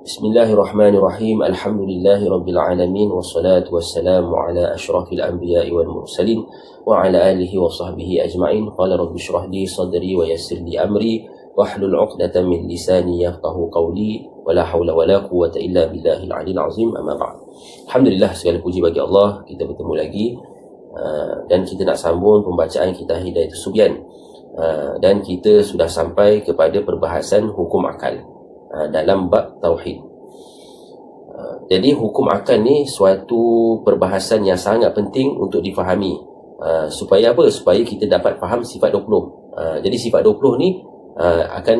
Bismillahirrahmanirrahim. Alhamdulillahirabbil alamin wassalatu wassalamu ala asyrafil anbiya'i wal mursalin wa ala alihi wa sahbihi ajma'in. Qala rabbi shrah li sadri wa yassir li amri wahlul 'uqdatam min lisani yafqahu qawli wa la haula wa la quwwata illa billahil 'aliyyil 'azim. Amma ba'd. Alhamdulillah, segala puji bagi Allah, kita bertemu lagi dan kita nak sambung pembacaan kita Hidayatus Subyan. Dan kita sudah sampai kepada perbahasan hukum akal dalam bab tauhid. Jadi hukum akal ni suatu perbahasan yang sangat penting untuk difahami. Supaya apa? Supaya kita dapat faham sifat 20. Jadi sifat 20 ni akan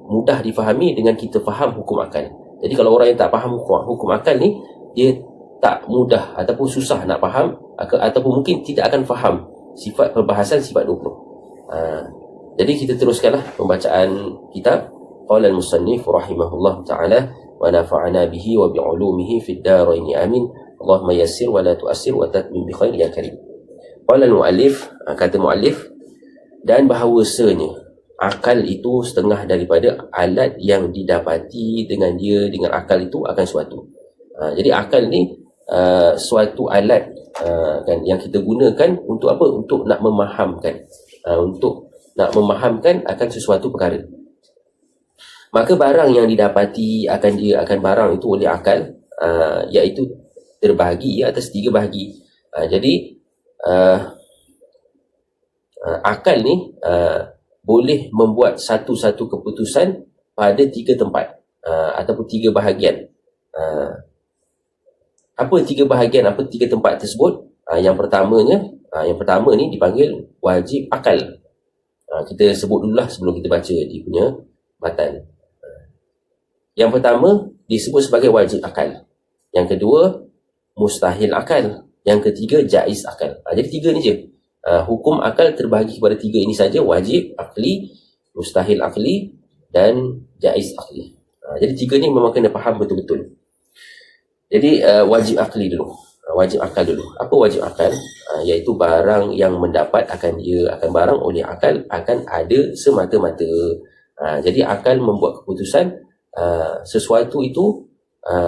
mudah difahami dengan kita faham hukum akal. Jadi kalau orang yang tak faham hukum akal ni, dia tak mudah ataupun susah nak faham, ataupun mungkin tidak akan faham sifat perbahasan sifat 20. Jadi kita teruskanlah pembacaan kitab. Qala al-musannif rahimahullah ta'ala wa nafa'ana bihi wa bi'ulumihi fid darain amin. Allahumma yassir wa la tu'assir wa tatmim bi khair ya karim. Qala al-muallif, kata muallif, dan bahawasanya akal itu setengah daripada alat yang didapati dengan dia, dengan akal itu akan suatu. Jadi akal ni suatu alat kan yang kita gunakan untuk apa? Untuk nak memahamkan, untuk nak memahamkan akan sesuatu perkara. Maka barang yang didapati akan barang itu oleh akal, iaitu terbahagi atas 3 bahagi. Jadi akal ni boleh membuat satu-satu keputusan pada 3 tempat, ataupun 3 bahagian. Apa 3 bahagian, apa 3 tempat tersebut? Yang pertama ni dipanggil wajib akal. Kita sebut dululah sebelum kita baca dia punya matan. Yang pertama disebut sebagai wajib akal. Yang kedua mustahil akal. Yang ketiga jaiz akal. Jadi 3 ni je. Hukum akal terbahagi kepada 3 ini saja: wajib akli, mustahil akli dan jaiz akli. Jadi 3 ni memang kena faham betul-betul. Jadi wajib akli dulu. Wajib akal dulu. Apa wajib akal? Iaitu barang yang mendapat akan barang oleh akal akan ada semata-mata. Jadi akal membuat keputusan sesuatu itu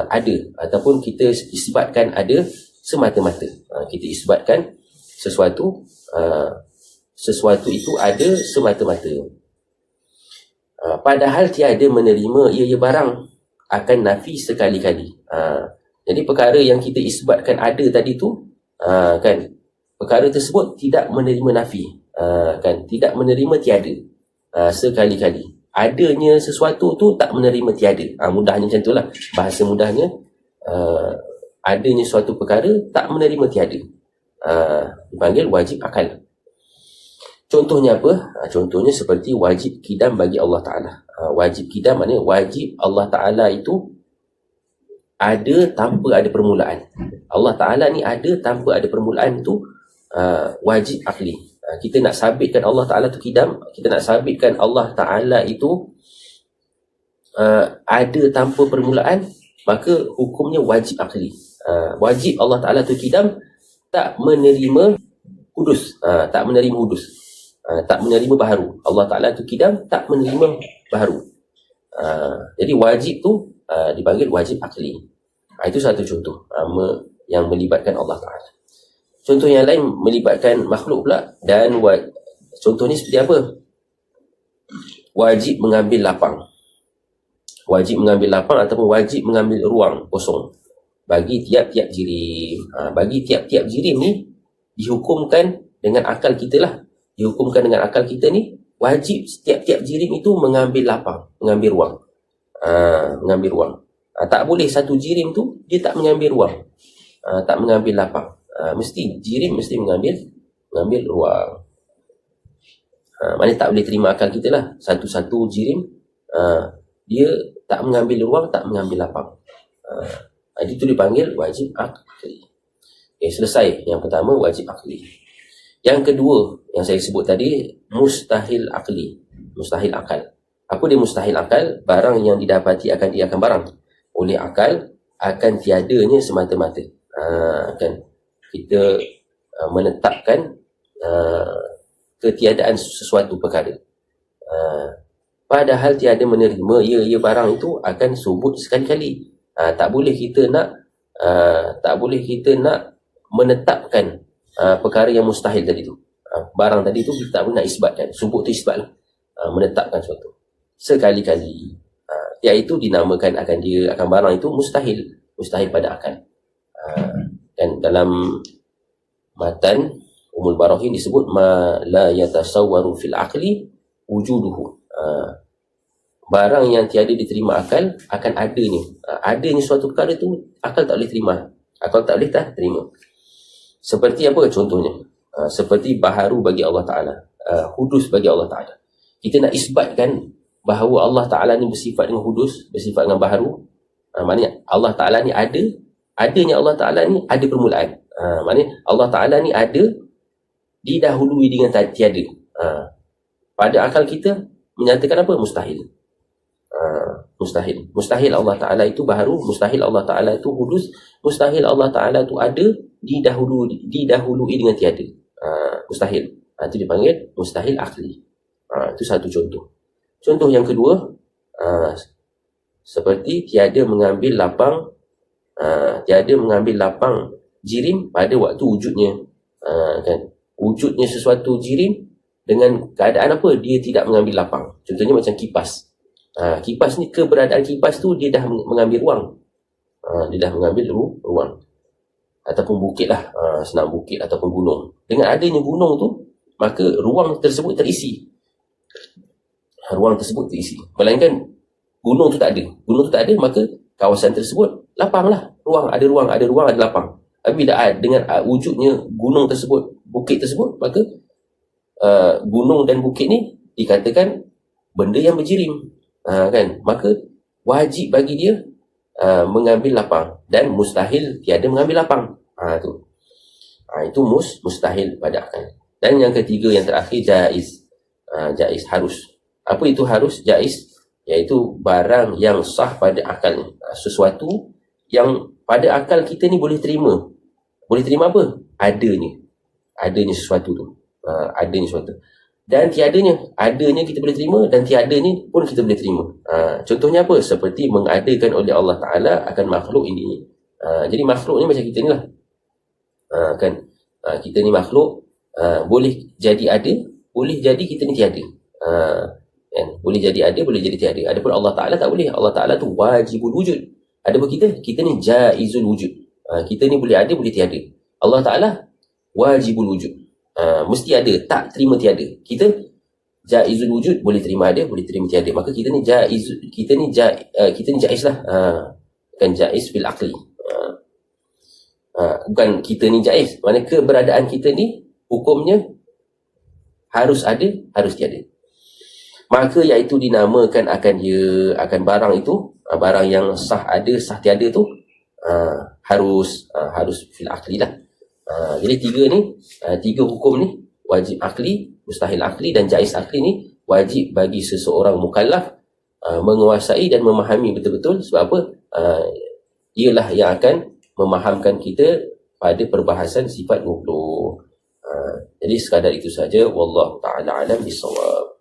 ada, ataupun kita isbatkan ada semata-mata. Kita isbatkan sesuatu itu ada semata-mata. Padahal tiada menerima ia barang akan nafi sekali-kali. Jadi perkara yang kita isbatkan ada tadi tu, kan, perkara tersebut tidak menerima nafi, kan, tidak menerima tiada sekali-kali. Adanya sesuatu tu tak menerima tiada. Mudahnya macam itulah. Bahasa mudahnya, adanya suatu perkara tak menerima tiada. Dipanggil wajib akal. Contohnya apa? Contohnya seperti wajib kidam bagi Allah Ta'ala. Wajib kidam maknanya wajib Allah Ta'ala itu ada tanpa ada permulaan. Allah Ta'ala ni ada tanpa ada permulaan tu wajib akli. Kita nak sabitkan Allah Ta'ala tu kidam, kita nak sabitkan Allah Ta'ala itu ada tanpa permulaan, maka hukumnya wajib akli. Wajib Allah Ta'ala tu kidam, tak menerima hudus, tak menerima hudus, tak menerima baharu. Allah Ta'ala tu kidam, tak menerima baharu. Jadi wajib tu dipanggil wajib akli. Itu satu contoh yang melibatkan Allah Ta'ala. Contoh yang lain melibatkan makhluk pula. Dan contohnya seperti apa? Wajib mengambil lapang. Wajib mengambil lapang ataupun wajib mengambil ruang kosong bagi tiap-tiap jirim. Bagi tiap-tiap jirim ni dihukumkan dengan akal kita lah. Dihukumkan dengan akal kita ni, wajib setiap-tiap jirim itu mengambil lapang, mengambil ruang. Mengambil ruang. Tak boleh satu jirim tu dia tak mengambil ruang, tak mengambil lapang. Mesti jirim mesti mengambil ruang. Maknanya tak boleh terima akal kita lah. Satu-satu jirim dia tak mengambil ruang, tak mengambil lapang. Itu dipanggil wajib akli. Selesai yang pertama, wajib akli. Yang kedua yang saya sebut tadi, mustahil akli. Mustahil akal. Apa dia mustahil akal? Barang yang didapati akan dia akan barang oleh akal akan tiadanya semata-mata. Kan kita menetapkan ketiadaan sesuatu perkara. padahal tiada menerima ia barang itu akan subut sekali-kali. Tak boleh kita nak menetapkan perkara yang mustahil tadi tu. Barang tadi tu kita tak boleh nak isbatkan. Subut tu isbat lah. Menetapkan suatu sekali-kali. Iaitu dinamakan akan barang itu mustahil pada akal. Dan dalam matan Ummul Barahin disebut ma la yatasawwaru fil aqli wujuduhu. Barang yang tiada diterima akal akan adanya suatu perkara itu akal tak boleh terima. Akal tak boleh terima. Seperti apa contohnya? Seperti baharu bagi Allah Ta'ala, hudus bagi Allah Ta'ala. Kita nak isbatkan bahawa Allah Ta'ala ni bersifat dengan hudus, bersifat dengan baharu. Maknanya Allah Ta'ala ni adanya Allah Ta'ala ni ada permulaan. Maknanya Allah Ta'ala ni ada didahului dengan tiada. Pada akal kita menyatakan apa? Mustahil Allah Ta'ala itu baharu, mustahil Allah Ta'ala itu hudus, mustahil Allah Ta'ala itu ada didahului dengan tiada. Mustahil. Itu dipanggil mustahil akli. Itu satu contoh. Contoh yang kedua, seperti tiada mengambil lapang jirim pada waktu wujudnya. Kan? Wujudnya sesuatu jirim dengan keadaan apa? Dia tidak mengambil lapang. Contohnya macam kipas. Kipas ni, keberadaan kipas tu dia dah mengambil ruang. Dia dah mengambil ruang. Ataupun bukit lah, senam bukit ataupun gunung. Dengan adanya gunung tu, maka ruang tersebut terisi. Melainkan gunung tu tak ada, maka kawasan tersebut lapang lah. Ada ruang, ada lapang. Tapi bila dengan wujudnya gunung tersebut, bukit tersebut, maka gunung dan bukit ni dikatakan benda yang berjirim. Kan? Maka wajib bagi dia mengambil lapang, dan mustahil tiada mengambil lapang. Itu mustahil pada akal. Dan yang ketiga, yang terakhir, jaiz. Jaiz, harus. Apa itu harus? Jaiz iaitu barang yang sah pada akal. Sesuatu yang pada akal kita ni boleh terima. Boleh terima apa? Adanya sesuatu tu. Adanya sesuatu. Dan adanya kita boleh terima, dan tiadanya pun kita boleh terima. Contohnya apa? Seperti mengadakan oleh Allah Ta'ala akan makhluk ini. Jadi makhluk ni macam kita ni lah. Kita ni makhluk, boleh jadi ada, boleh jadi kita ni tiada. Boleh jadi ada, boleh jadi tiada. Adapun Allah Ta'ala tak boleh. Allah Ta'ala tu wajibul wujud. Adapun kita ni jaizul wujud. Kita ni boleh ada, boleh tiada. Allah Ta'ala wajibul wujud. Mesti ada, tak terima tiada. Kita jaizul wujud, boleh terima ada, boleh terima tiada. Maka kita ni jaiz lah. Bukan jaiz fil aqli. Bukan kita ni jaiz. Maksudnya keberadaan kita ni hukumnya harus ada, harus tiada. Maka iaitu dinamakan akan barang itu, barang yang sah ada, sah tiada tu harus fil aqli lah. Jadi tiga hukum ni, wajib akli, mustahil akli dan jaiz akli ni wajib bagi seseorang mukallaf menguasai dan memahami betul-betul. Sebab apa? Ialah yang akan memahamkan kita pada perbahasan sifat 20. Jadi sekadar itu saja. Wallahu ta'ala alam bisawab.